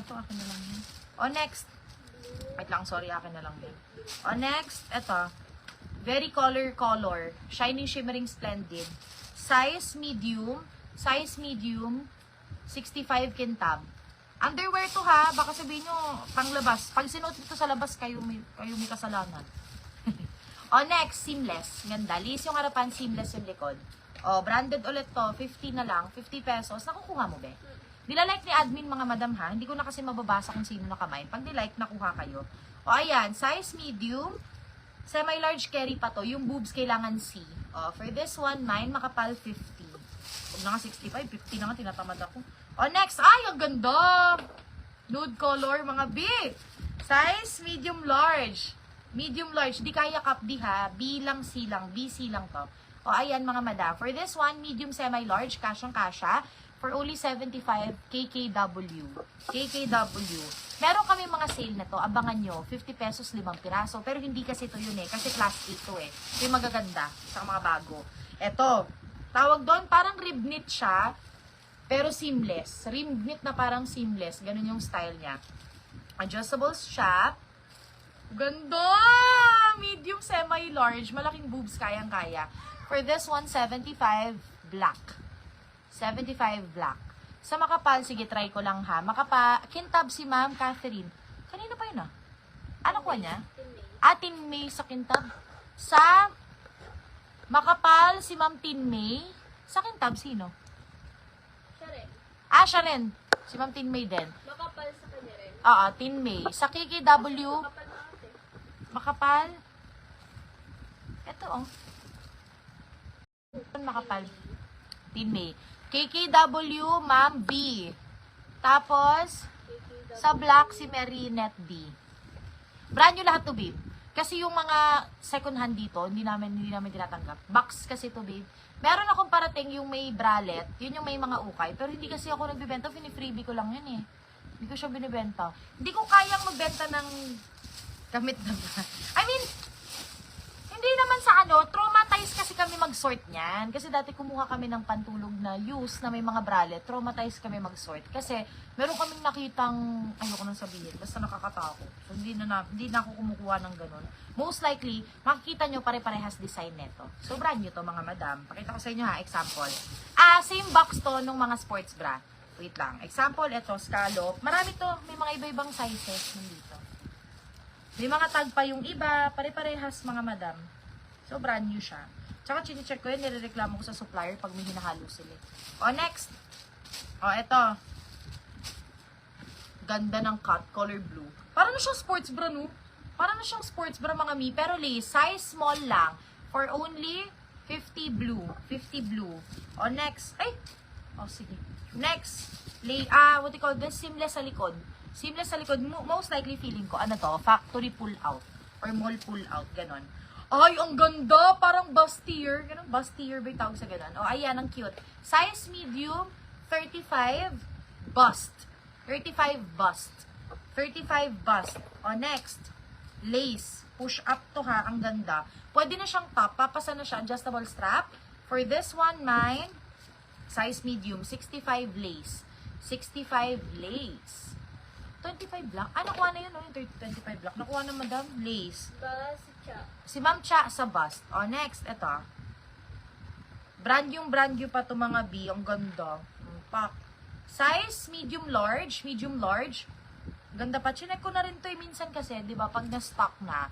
na to. Akin na lang yan. O, next. Wait lang, sorry. Akin na lang yan. O, next. Ito. Very color. Shining, shimmering, splendid. Size medium. Size medium. 65 kintab. Underwear to ha. Baka sabihin nyo, panglabas. Pag sinuot ito sa labas, kayo may kasalanan. O, next. Seamless. Ganda. Liis yung harapan, seamless yung likod. O, branded ulit to. 50 na lang. 50 pesos. Nakukuha mo, be? Nilalike ni admin mga madam ha. Hindi ko na kasi mababasa kung sino nakamain. Pag nilike, nakuha kayo. O, ayan. Size medium. Semi-large carry pa to. Yung boobs kailangan C. O, for this one, mine, makapal 50. Kung na nga 65, 50 na nga, tinatamad ako. O, next. Ay, ang ganda! Nude color, mga B. Size medium large. Medium large. Di kaya cup D ha. B lang, C lang. BC lang to. O, ayan mga madam. For this one, medium semi-large, kasyang-kasya. For only 75 KKW. KKW. Meron kami mga sale na to. Abangan nyo. 50 pesos, 5 piraso. Pero hindi kasi to yun eh. Kasi class A to eh. Ito yung magaganda. Sa mga bago. Eto. Tawag doon, parang rib knit siya. Pero seamless. Rib knit na parang seamless. Ganun yung style niya. Adjustable strap. Ganda! Medium semi-large. Malaking boobs. Kayang-kaya. For this one, 75 black. 75 black. Sa makapal, sige, try ko lang ha. Kintab si Ma'am Catherine. Kanina pa yun ah. Ano ko niya? Tin May sa kintab. Sa makapal, si Ma'am Tin May. Sa kintab, sino? Siya rin. Si Ma'am Tin May din. Makapal sa kanya rin. Oo, Tin May. Sa KKW, Makapal na kasi. makapal. Ito oh. Makapal. Tin May. KKW, Ma'am B. Tapos, sa black, si Marinette B. Brand new lahat to, babe. Kasi yung mga second hand dito, hindi namin tinatanggap. Box kasi to, babe. Meron akong parating yung may bralette, yun yung may mga ukay. Pero hindi kasi ako nagbibenta, fini-freebie ko lang yun eh. Hindi ko siya binibenta. Hindi ko kayang magbenta ng gamit na ba. I mean, hindi naman sa traumatized kasi kami mag-sort niyan. Kasi dati kumuha kami ng pantulog na use na may mga bralette. Traumatized kami mag-sort. Kasi meron kaming nakitang, ayoko nang sabihin, basta nakakatakot. So, hindi na ako kumukuha ng ganun. Most likely, makikita nyo pare-parehas design neto. So, brand new to mga madam. Pakita ko sa inyo ha, example. Same box to nung mga sports bra. Wait lang. Example, ito, scallop. Marami to. May mga iba-ibang sizes nandito. May mga tag pa yung iba, pare-parehas mga madam. So, brand new siya. Tsaka, chine-check ko yun, nirereklamo ko sa supplier pag may hinahalo sila. O, next. O, eto. Ganda ng cut, color blue. Parang na siyang sports bra, no? Parang na siyang sports bra, mga mi. Pero, size small lang. For only 50 blue. 50 blue. O, next. Ay! O, sige. Next. What do you call this? Seamless sa likod. Seamless sa likod, most likely feeling ko, ano to, factory pull out or mall pull out, ganon. Ay, ang ganda! Parang bustier. Ganon, bustier ba yung tawag sa ganon? O, ayan, ang cute. Size medium, 35 bust. 35 bust. 35 bust. O, next, lace. Push up to ha, ang ganda. Pwede na siyang top, papasa na siya, adjustable strap. For this one, mine, size medium, 65 lace. 65 lace. 25 black? Nakuha na yun, no? Yung 25 black. Nakuha na madam, lace. Si Ma'am Cha sa bust. O, next, ito. Brand new pa to mga B. Ang ganda. Pack. Size, medium large. Medium large. Ganda pa. Chinek ko na rin to minsan kasi, di ba, pag na-stock na.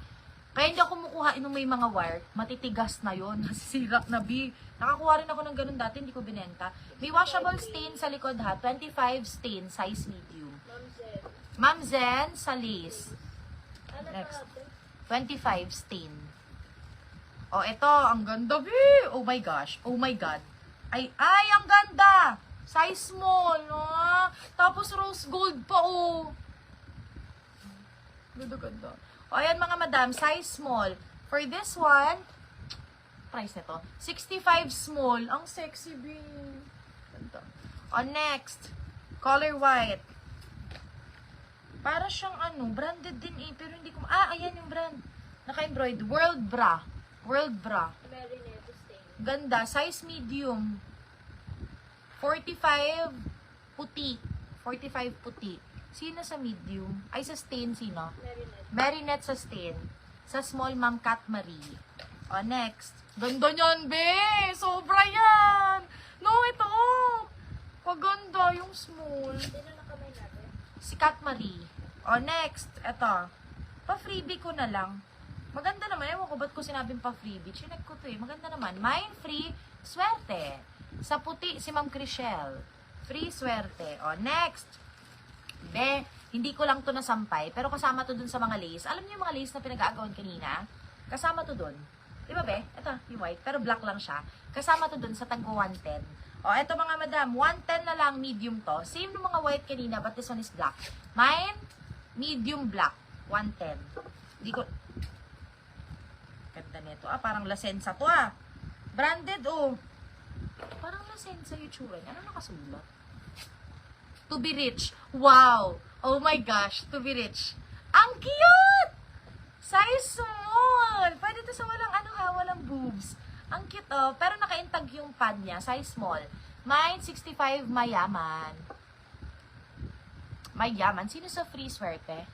Kaya hindi ako kumukuha nung may mga wire. Matitigas na yon. Nasisira na B. Nakakuha rin ako ng ganun dati, hindi ko binenta. May washable stain sa likod ha. 25 stain, size medium. Ma'am Zen sa lace. Next. 25 stain. Oh, ito. Ang ganda, B. Oh my gosh. Oh my God. Ay, ang ganda. Size small, no? Tapos rose gold pa, oh. Ganda. O, ayan mga madam. Size small. For this one, price nito, 65 small. Ang sexy, B. Ganda. O, next. Color white. Para siyang branded din eh. Pero hindi ko, ayan yung brand. Naka-embroid. World Bra. Ganda. Size medium. 45 puti. Sino sa medium? Ay, sa stain, sino? Marinette sa stain. Sa small, Ma'am Kat Marie. O, next. Ganda niyan, be! Sobra yan! No, ito! Paganda yung small. Si Kat Marie. O, next. Ito. Pa-freebie ko na lang. Maganda naman. Ewan ko ba't ko sinabing pa-freebie. Chinek ko to eh. Maganda naman. Mine free, swerte. Sa puti, si Ma'am Chriselle. Free, swerte. O, next. Be, hindi ko lang to nasampay, pero kasama to dun sa mga lace. Alam niyo yung mga lace na pinag-aagawan kanina? Kasama to dun. Di ba, be? Ito, yung white, pero black lang siya. Kasama to dun sa tagpo 110. O, eto mga madam, 110 na lang, medium to. Same ng mga white kanina, but this one is black. Mine, medium black, 110. Hindi ko... Ganda nito. Ah, parang Lasenza to ah. Branded, oh. Parang Lasenza yung tsura niya. Ano nakasulat? To be rich. Wow! Oh my gosh, to be rich. Ang cute! Size small! Pwede to sa walang ano ha, walang boobs. Ang cute oh, pero nakaintag yung pad niya, size small. Mine, 65, mayaman. Mayaman. Sino sa free swerte?